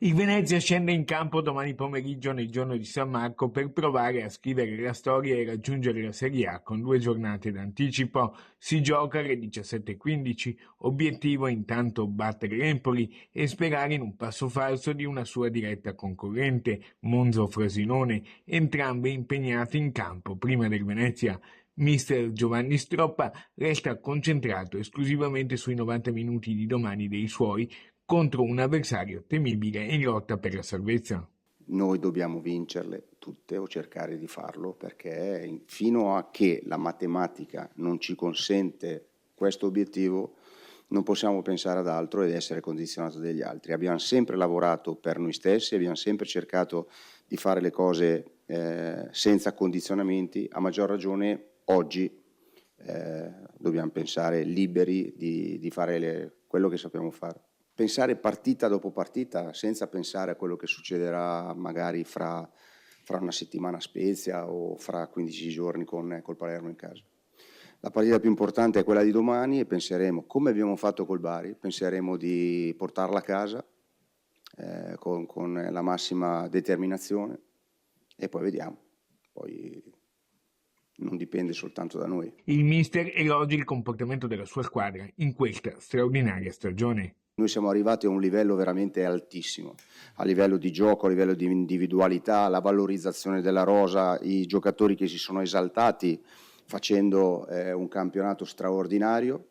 Il Venezia scende in campo domani pomeriggio nel giorno di San Marco per provare a scrivere la storia e raggiungere la Serie A con 2 giornate d'anticipo. Si gioca alle 17:15, obiettivo intanto battere l'Empoli e sperare in un passo falso di una sua diretta concorrente, Monza o Frosinone, entrambe impegnate in campo prima del Venezia. Mister Giovanni Stroppa resta concentrato esclusivamente sui 90 minuti di domani dei suoi contro un avversario temibile in lotta per la salvezza. Noi dobbiamo vincerle tutte o cercare di farlo, perché fino a che la matematica non ci consente questo obiettivo non possiamo pensare ad altro ed essere condizionati dagli altri. Abbiamo sempre lavorato per noi stessi, abbiamo sempre cercato di fare le cose senza condizionamenti, a maggior ragione oggi dobbiamo pensare liberi di fare quello che sappiamo fare. Pensare partita dopo partita senza pensare a quello che succederà magari fra una settimana a Spezia o fra 15 giorni col Palermo in casa. La partita più importante è quella di domani e penseremo, come abbiamo fatto col Bari, penseremo di portarla a casa con la massima determinazione e poi vediamo. Poi non dipende soltanto da noi. Il mister elogia il comportamento della sua squadra in questa straordinaria stagione. Noi siamo arrivati a un livello veramente altissimo, a livello di gioco, a livello di individualità, la valorizzazione della rosa, i giocatori che si sono esaltati facendo un campionato straordinario